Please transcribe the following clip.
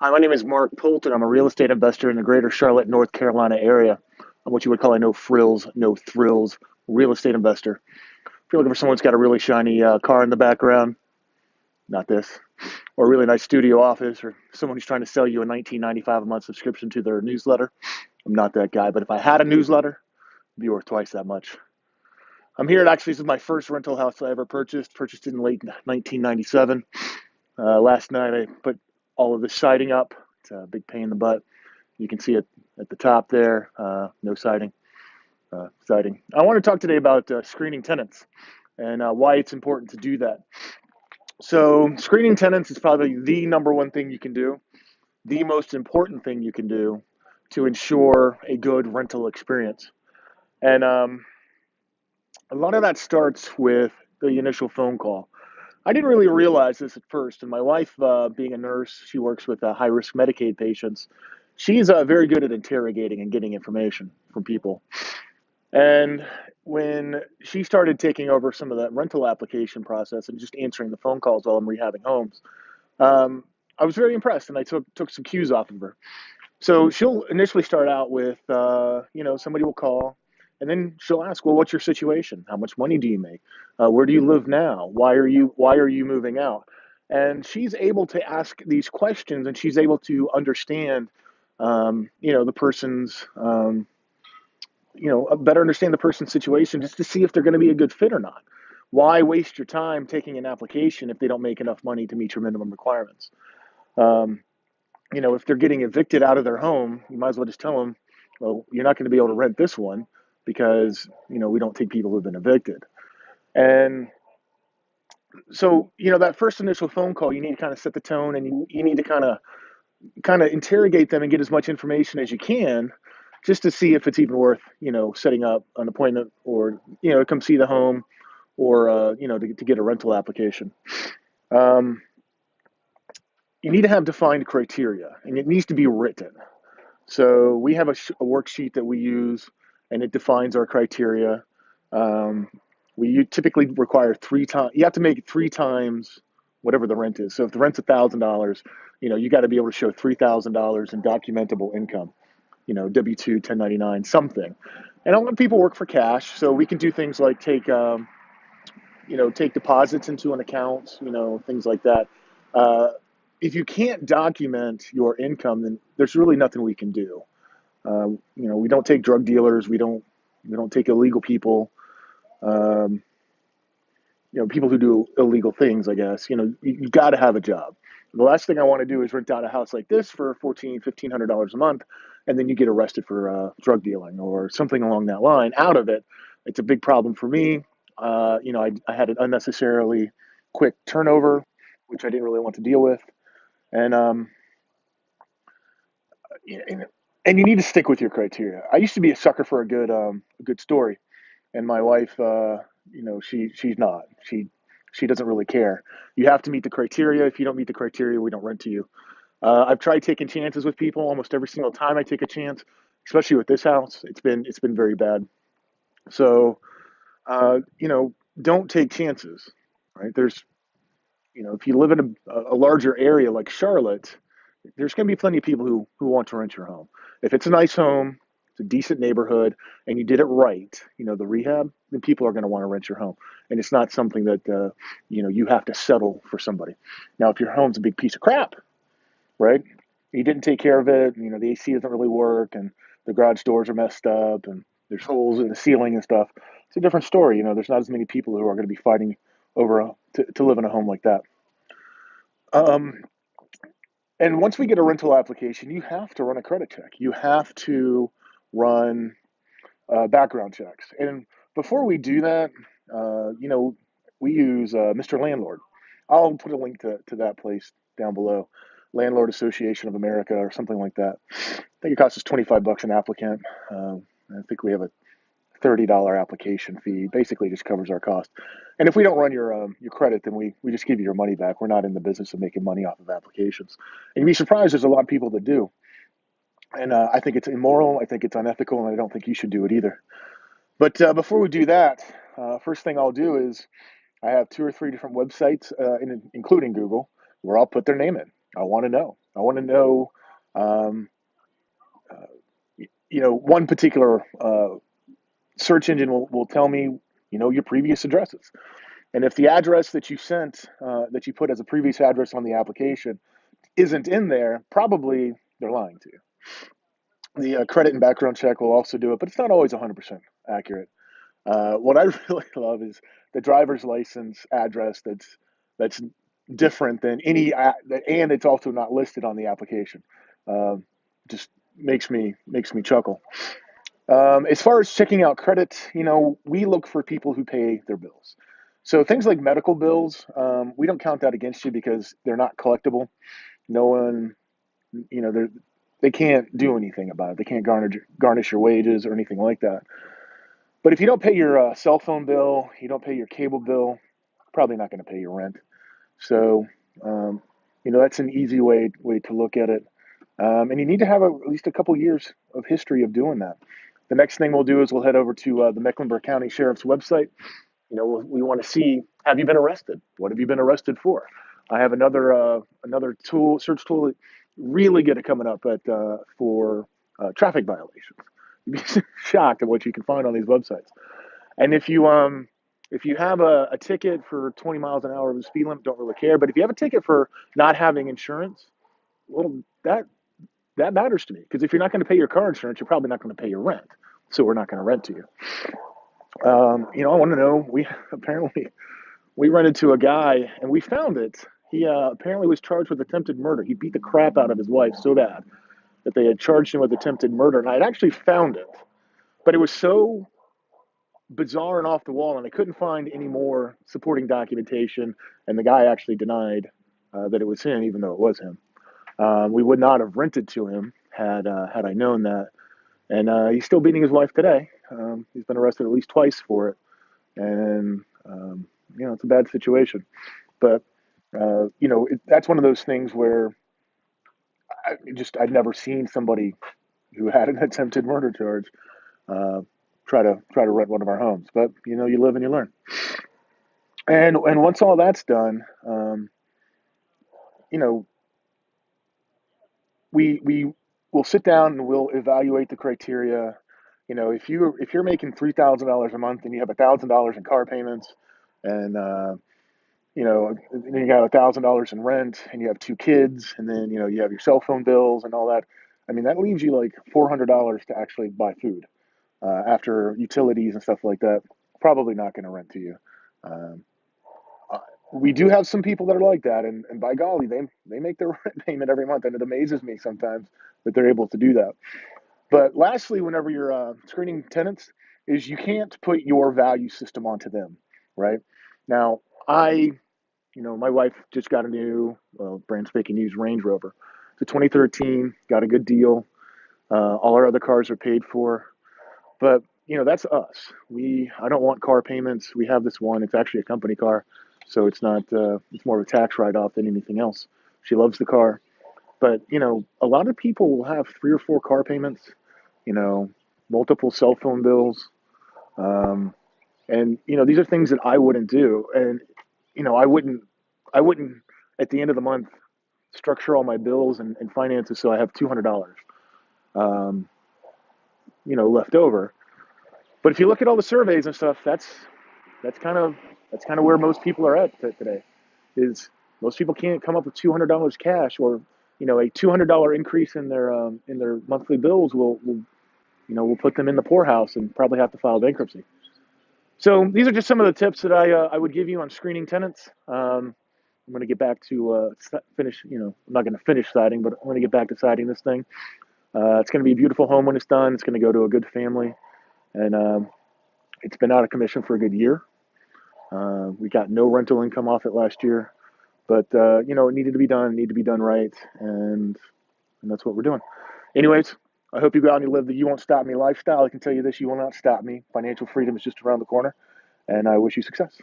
Hi, my name is Mark Poulton. I'm a real estate investor in the greater Charlotte, North Carolina area. I'm what you would call a no frills, no thrills real estate investor. If you're looking for someone who's got a really shiny car in the background, not this, or a really nice studio office, or someone who's trying to sell you a 19.95 a month subscription to their newsletter, I'm not that guy. But if I had a newsletter, it'd be worth twice that much. I'm here. Actually, this is my first rental house I ever purchased. Purchased it in late 1997. Last night I put all of the siding up. It's a big pain in the butt. You can see it at the top there. No siding. Siding. I want to talk today about screening tenants and why it's important to do that. So, screening tenants is probably the number one thing you can do, the most important thing you can do to ensure a good rental experience. And a lot of that starts with the initial phone call. I didn't really realize this at first, and my wife, being a nurse, she works with high risk Medicaid patients. She's very good at interrogating and getting information from people. And when she started taking over some of that rental application process and just answering the phone calls while I'm rehabbing homes, um, I was very impressed, and I took some cues off of her. So she'll initially start out with, somebody will call, and then she'll ask, "Well, what's your situation? How much money do you make? Where do you live now? Why are you moving out?" And she's able to ask these questions, and she's able to understand, the person's, better understand the person's situation, just to see if they're going to be a good fit or not. Why waste your time taking an application if they don't make enough money to meet your minimum requirements? Um, if they're getting evicted out of their home, you might as well just tell them, well, you're not going to be able to rent this one because, we don't take people who've been evicted. And so, that first initial phone call, you need to kind of set the tone, and you need to kind of interrogate them and get as much information as you can just to see if it's even worth, setting up an appointment, or, to come see the home, or, to get a rental application. Um, you need to have defined criteria, and it needs to be written. So we have a worksheet that we use, and it defines our criteria. Um, we typically require 3 times. You have to make it 3 times whatever the rent is. So if the rent's $1,000, you got to be able to show $3,000 in documentable income. W-2, 1099, something. And a lot of people work for cash, so we can do things like take deposits into an account, things like that. Uh, if you can't document your income, then there's really nothing we can do. We don't take drug dealers. We don't take illegal people. Um, people who do illegal things. I guess you've got to have a job. The last thing I want to do is rent out a house like this for $1,500 a month, and then you get arrested for drug dealing or something along that line. Out of it, it's a big problem for me. I had an unnecessarily quick turnover, which I didn't really want to deal with, and and and you need to stick with your criteria. I used to be a sucker for a good story, and my wife, she's not. She doesn't really care. You have to meet the criteria. If you don't meet the criteria, we don't rent to you. I've tried taking chances with people. Almost every single time I take a chance, especially with this house, it's been very bad. So, uh, you know, don't take chances. Right? If you live in a larger area like Charlotte, there's going to be plenty of people who want to rent your home. If it's a nice home, it's a decent neighborhood, and you did it right, the rehab, then people are going to want to rent your home. And it's not something that, you have to settle for somebody. Now, if your home's a big piece of crap, right? You didn't take care of it, the AC doesn't really work, and the garage doors are messed up, and there's holes in the ceiling and stuff. It's a different story. There's not as many people who are going to be fighting over to live in a home like that. Um, And once we get a rental application, you have to run a credit check. You have to run background checks. And before we do that, we use Mr. Landlord. I'll put a link to that place down below. Landlord Association of America or something like that. I think it costs us $25 an applicant. I think we have a $30 application fee. Basically, just covers our cost. And if we don't run your credit, then we just give you your money back. We're not in the business of making money off of applications. And you'd be surprised, there's a lot of people that do. And I think it's immoral. I think it's unethical, and I don't think you should do it either. But before we do that, first thing I'll do is I have 2 or 3 different websites, including Google, where I'll put their name in. I want to know. I want to know, um, one particular search engine will tell me, your previous addresses. And if the address that you sent, that you put as a previous address on the application isn't in there, probably they're lying to you. The credit and background check will also do it, but it's not always 100% accurate. What I really love is the driver's license address that's different than and it's also not listed on the application. Um, just makes me chuckle. As far as checking out credit, we look for people who pay their bills. So things like medical bills, we don't count that against you because they're not collectible. No one, they can't do anything about it. They can't garnish your wages or anything like that. But if you don't pay your cell phone bill, you don't pay your cable bill, probably not going to pay your rent. So, um, that's an easy way to look at it. And you need to have at least a couple years of history of doing that. The next thing we'll do is we'll head over to the Mecklenburg County Sheriff's website. We want to see, have you been arrested? What have you been arrested for? I have another search tool, really good at coming up for traffic violations. You'd be shocked at what you can find on these websites. And if you have a ticket for 20 miles an hour of the speed limit, don't really care. But if you have a ticket for not having insurance, well, that matters to me because if you're not going to pay your car insurance, you're probably not going to pay your rent. So we're not going to rent to you. I want to know. We run into a guy and we found it. He apparently was charged with attempted murder. He beat the crap out of his wife so bad that they had charged him with attempted murder. And I had actually found it, but it was so bizarre and off the wall, and I couldn't find any more supporting documentation. And the guy actually denied that it was him, even though it was him. We would not have rented to him had I known that. And he's still beating his wife today. He's been arrested at least twice for it, and it's a bad situation. But that's one of those things where I've never seen somebody who had an attempted murder charge uh, try to rent one of our homes. But you live and you learn. And once all that's done, you know, we will sit down and we'll evaluate the criteria. If you're making $3,000 a month and you have $1,000 in car payments, and then you got $1,000 in rent, and you have two kids, and then you have your cell phone bills and all that. I mean, that leaves you like $400 to actually buy food after utilities and stuff like that. Probably not going to rent to you. Um, uh, we do have some people that are like that, and by golly, they make their rent payment every month, and it amazes me sometimes that they're able to do that. But lastly, whenever you're screening tenants, is you can't put your value system onto them, right? Now, my wife just got a new, brand spanking used Range Rover. It's a 2013, got a good deal. All our other cars are paid for, but that's us. I don't want car payments. We have this one. It's actually a company car, so it's not. It's more of a tax write-off than anything else. She loves the car, but a lot of people will have 3 or 4 car payments. You know, multiple cell phone bills, um, and these are things that I wouldn't do, and I wouldn't at the end of the month structure all my bills and finances so I have $200, um, left over. But if you look at all the surveys and stuff, that's kind of that's kind of where most people are at today. Is most people can't come up with $200 cash, or a $200 increase in their monthly bills will put them in the poorhouse and probably have to file bankruptcy. So these are just some of the tips that I would give you on screening tenants. I'm going to get back to finish. I'm not going to finish siding, but I'm going to get back to siding this thing. It's going to be a beautiful home when it's done. It's going to go to a good family, and it's been out of commission for a good year. We got no rental income off it last year, but it needed to be done. It needed to be done right, and that's what we're doing. Anyways, I hope you go out and you live the "you won't stop me" lifestyle. I can tell you this: you will not stop me. Financial freedom is just around the corner, and I wish you success.